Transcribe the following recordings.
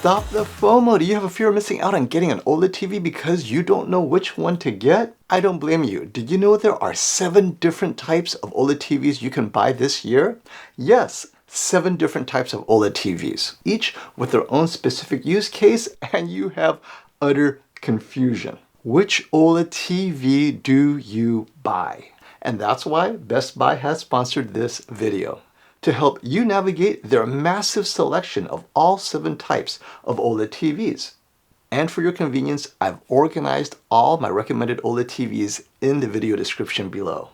Stop the FOMO! Do you have a fear of missing out on getting an OLED TV because you don't know which one to get? I don't blame you. Did you know there are 7 different types of OLED TVs you can buy this year? Yes, 7 different types of OLED TVs, each with their own specific use case, and you have utter confusion. Which OLED TV do you buy? And that's why Best Buy has sponsored this video, to help you navigate their massive selection of all 7 types of OLED TVs. And for your convenience, I've organized all my recommended OLED TVs in the video description below.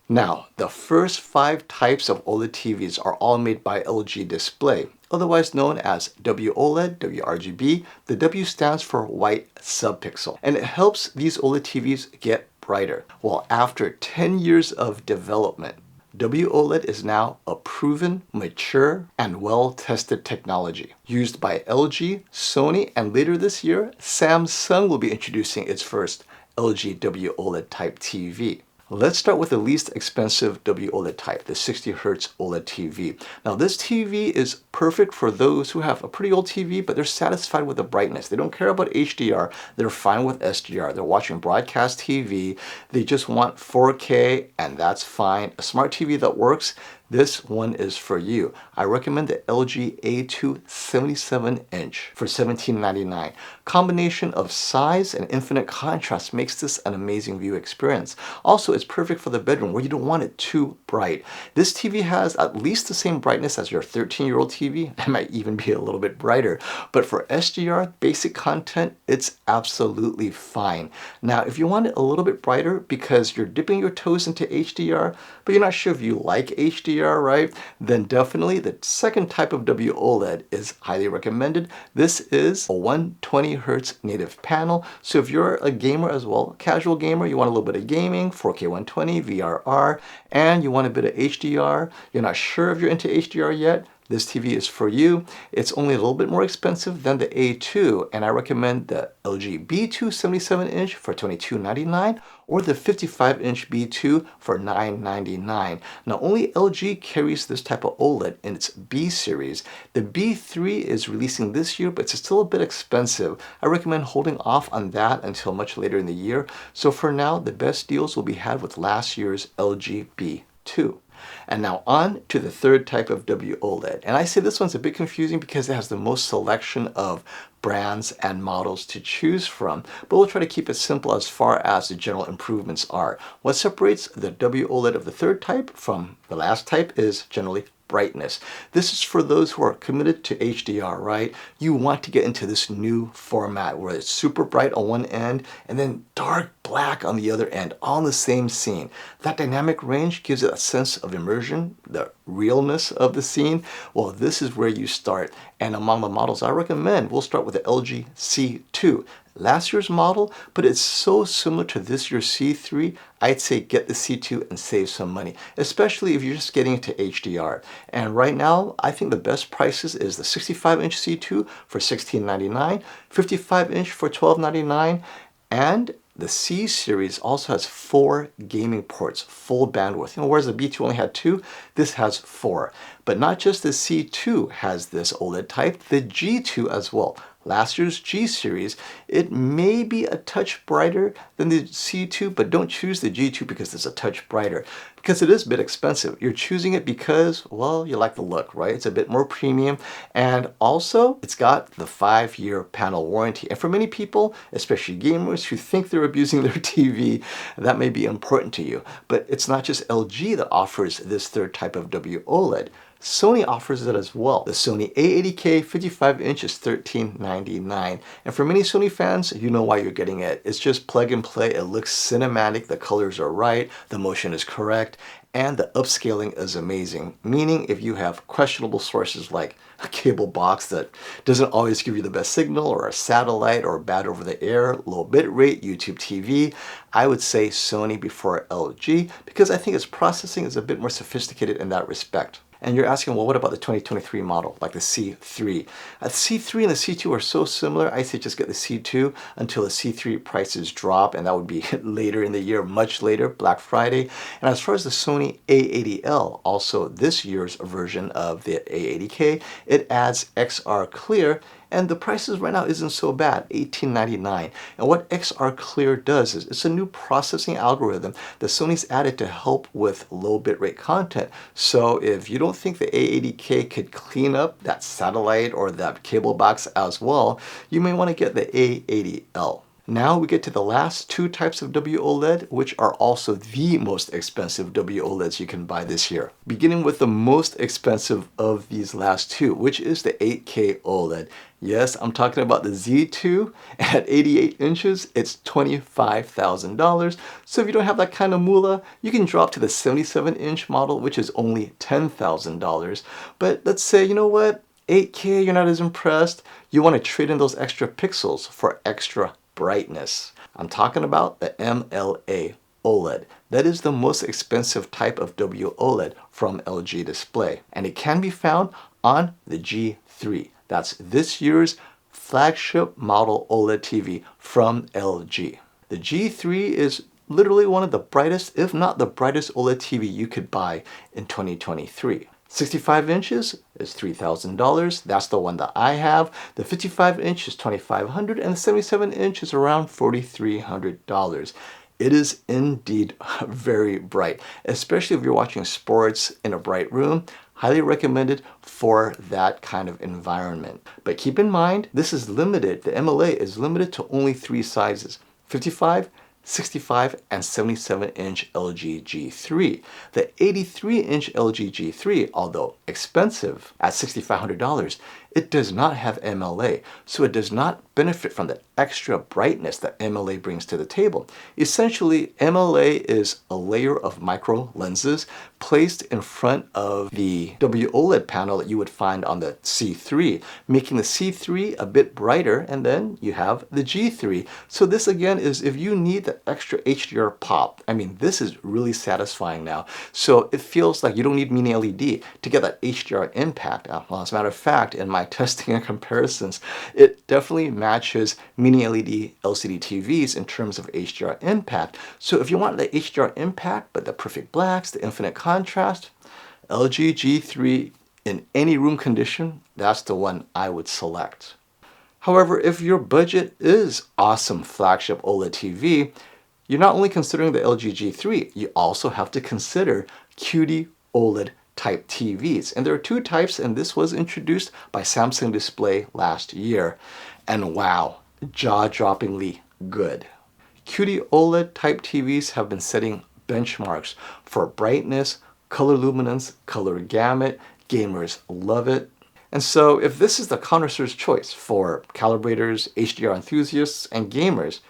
Now, the first 5 types of OLED TVs are all made by LG Display, otherwise known as WOLED, WRGB. The W stands for white subpixel, and it helps these OLED TVs get brighter. Well, after 10 years of development, WOLED is now a proven, mature, and well-tested technology used by LG, Sony, and later this year, Samsung will be introducing its first LG WOLED type TV. Let's start with the least expensive WOLED type, the 60Hz OLED TV. Now this TV is perfect for those who have a pretty old TV, but they're satisfied with the brightness. They don't care about HDR, they're fine with SDR. They're watching broadcast TV, they just want 4K, and that's fine. A smart TV that works, this one is for you. I recommend the LG A2 77-inch for $17.99. Combination of size and infinite contrast makes this an amazing view experience. Also, it's perfect for the bedroom where you don't want it too bright. This TV has at least the same brightness as your 13-year-old TV. It might even be a little bit brighter. But for SDR, basic content, it's absolutely fine. Now, if you want it a little bit brighter because you're dipping your toes into HDR, but you're not sure if you like HDR, right? Then definitely the second type of WOLED is highly recommended. This is a 120Hz native panel. So if you're a gamer as well, casual gamer, you want a little bit of gaming, 4K 120, VRR, and you want a bit of HDR, you're not sure if you're into HDR yet, this TV is for you. It's only a little bit more expensive than the A2, and I recommend the LG B2 77-inch for $22.99 or the 55-inch B2 for $9.99. Now, only LG carries this type of OLED in its B series. The B3 is releasing this year, but it's still a bit expensive. I recommend holding off on that until much later in the year. So for now, the best deals will be had with last year's LG B2. And now on to the third type of WOLED. And I say this one's a bit confusing because it has the most selection of brands and models to choose from, but we'll try to keep it simple as far as the general improvements are. What separates the WOLED of the third type from the last type is generally brightness. This is for those who are committed to HDR, right? You want to get into this new format where it's super bright on one end and then dark black on the other end, all in the same scene. That dynamic range gives it a sense of immersion, the realness of the scene. Well, this is where you start. And among the models I recommend, we'll start with the LG C2. Last year's model, but it's so similar to this year's C3, I'd say get the C2 and save some money, especially if you're just getting into HDR. And right now, I think the best prices is the 65-inch C2 for $16.99, 55-inch for $12.99, and the C series also has 4 gaming ports, full bandwidth. You know, whereas the B2 only had 2, this has 4. But not just the C2 has this OLED type, the G2 as well. Last year's G series, it may be a touch brighter than the C2, but don't choose the G2 because it's a touch brighter, because it is a bit expensive. You're choosing it because, well, you like the look, right? It's a bit more premium, and also it's got the 5-year panel warranty. And for many people, especially gamers who think they're abusing their TV, that may be important to you. But it's not just LG that offers this third type of WOLED. Sony offers it as well. The Sony A80K 55-inch is $13.99. And for many Sony fans, you know why you're getting it. It's just plug and play. It looks cinematic, the colors are right, the motion is correct, and the upscaling is amazing. Meaning if you have questionable sources like a cable box that doesn't always give you the best signal, or a satellite, or bad over the air, low bit rate, YouTube TV, I would say Sony before LG because I think its processing is a bit more sophisticated in that respect. And you're asking, well, what about the 2023 model, like the C3? The C3 and the C2 are so similar, I say just get the C2 until the C3 prices drop, and that would be later in the year, much later, Black Friday. And as far as the Sony A80L, also this year's version of the A80K, it adds XR Clear, And the prices right now isn't so bad, $18.99. And what XR Clear does is it's a new processing algorithm that Sony's added to help with low bitrate content. So if you don't think the A80K could clean up that satellite or that cable box as well, you may want to get the A80L. Now we get to the last two types of WOLED, which are also the most expensive WOLEDs you can buy this year. Beginning with the most expensive of these last two, which is the 8K OLED. Yes, I'm talking about the Z2. At 88 inches, it's $25,000. So if you don't have that kind of moolah, you can drop to the 77-inch model, which is only $10,000. But let's say, you know what? 8K, you're not as impressed. You want to trade in those extra pixels for extra brightness. I'm talking about the MLA OLED. That is the most expensive type of WOLED from LG Display, and it can be found on the G3. That's this year's flagship model OLED TV from LG. The G3 is literally one of the brightest, if not the brightest OLED TV you could buy in 2023. 65 inches is $3,000. That's the one that I have. The 55 inch is $2,500 and the 77 inch is around $4,300. It is indeed very bright, especially if you're watching sports in a bright room. Highly recommended for that kind of environment. But keep in mind, this is limited. The MLA is limited to only three sizes: 55, 65, and 77-inch LG G3. The 83-inch LG G3, although expensive at $6,500, it does not have MLA, so it does not benefit from the extra brightness that MLA brings to the table. Essentially, MLA is a layer of micro lenses placed in front of the WOLED panel that you would find on the C3, making the C3 a bit brighter, and then you have the G3. So this again is if you need the extra HDR pop. I mean, this is really satisfying now. So it feels like you don't need mini LED to get that HDR impact. Well, as a matter of fact, in my testing and comparisons, it definitely matches mini LED LCD TVs in terms of HDR impact. So if you want the HDR impact, but the perfect blacks, the infinite contrast, LG G3 in any room condition, that's the one I would select. However, if your budget is awesome flagship OLED TV, you're not only considering the LG G3, you also have to consider QD-OLED type TVs. And there are two types, and this was introduced by Samsung Display last year. And wow, jaw-droppingly good. QD-OLED type TVs have been setting benchmarks for brightness, color luminance, color gamut. Gamers love it. And so if this is the connoisseur's choice for calibrators, HDR enthusiasts, and gamers,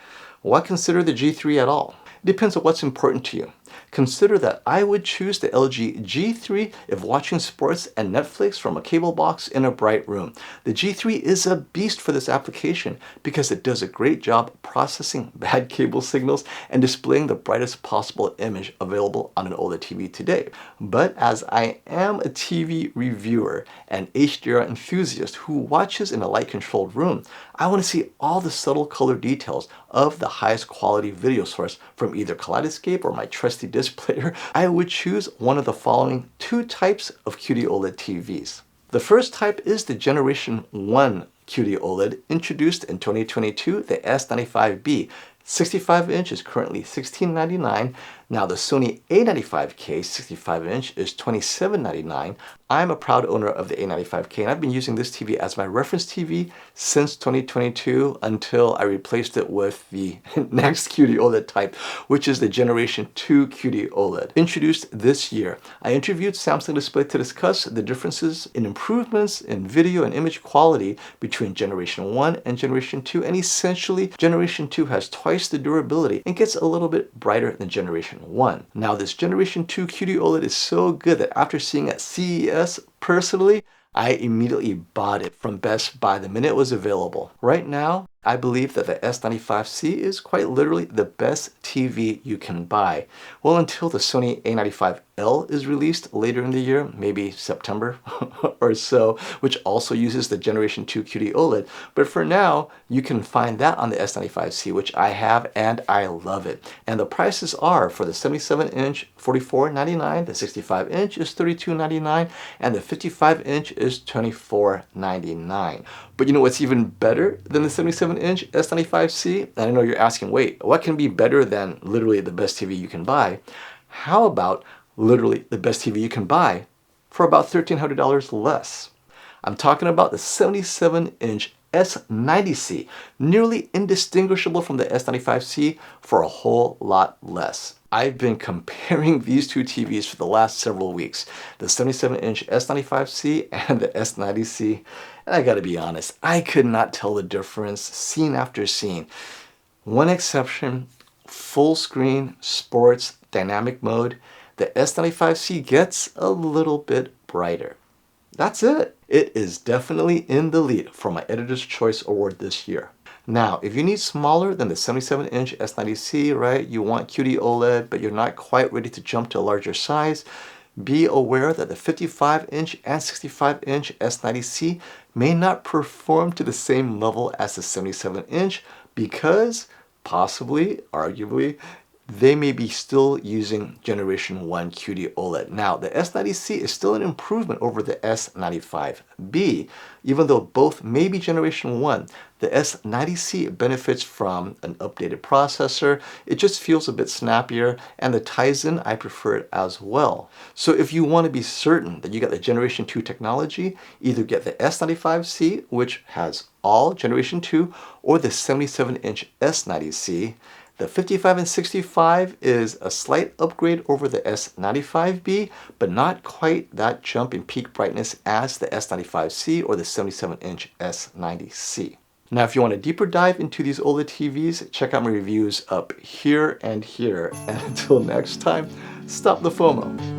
why consider the G3 at all? It depends on what's important to you. Consider that I would choose the LG G3 if watching sports and Netflix from a cable box in a bright room. The G3 is a beast for this application because it does a great job processing bad cable signals and displaying the brightest possible image available on an OLED TV today. But as I am a TV reviewer and HDR enthusiast who watches in a light-controlled room, I want to see all the subtle color details of the highest quality video source from either Kaleidoscape or my trusty disc player. I would choose one of the following two types of QD-OLED TVs. The first type is the Generation 1 QD-OLED introduced in 2022, the S95B. 65 inch is currently $16.99. Now the Sony A95K 65 inch is $27.99. I'm a proud owner of the A95K and I've been using this TV as my reference TV since 2022 until I replaced it with the next QD-OLED type, which is the Generation 2 QD-OLED, introduced this year. I interviewed Samsung Display to discuss the differences in improvements in video and image quality between Generation 1 and Generation 2, and essentially Generation 2 has twice the durability and gets a little bit brighter than Generation 1. Now this Generation 2 QD-OLED is so good that after seeing it at CES personally, I immediately bought it from Best Buy the minute it was available. Right now, I believe that the S95C is quite literally the best TV you can buy. Well, until the Sony A95L is released later in the year, maybe September or so, which also uses the Generation 2 QD-OLED. But for now, you can find that on the S95C, which I have and I love it. And the prices are for the 77-inch $44.99, the 65-inch is $32.99, and the 55-inch is $24.99. But you know what's even better than the 77-inch S95C? And I know you're asking, wait, what can be better than literally the best TV you can buy? How about literally the best TV you can buy for about $1,300 less? I'm talking about the 77-inch S90C, nearly indistinguishable from the S95C for a whole lot less. I've been comparing these two TVs for the last several weeks, the 77-inch S95C and the S90C, and I gotta be honest, I could not tell the difference scene after scene. One exception, full screen, sports, dynamic mode, the S95C gets a little bit brighter. That's it. It is definitely in the lead for my Editor's Choice Award this year. Now, if you need smaller than the 77-inch S90C, right, you want QD-OLED, but you're not quite ready to jump to a larger size, be aware that the 55-inch and 65-inch S90C may not perform to the same level as the 77-inch because, possibly, arguably, they may be still using Generation 1 QD-OLED. Now, the S90C is still an improvement over the S95B, even though both may be Generation 1. The S90C benefits from an updated processor. It just feels a bit snappier, and the Tizen, I prefer it as well. So if you want to be certain that you got the Generation 2 technology, either get the S95C, which has all Generation 2, or the 77-inch S90C. The 55 and 65 is a slight upgrade over the S95B, but not quite that jump in peak brightness as the S95C or the 77-inch S90C. Now, if you want a deeper dive into these OLED TVs, check out my reviews up here and here. And until next time, stop the FOMO.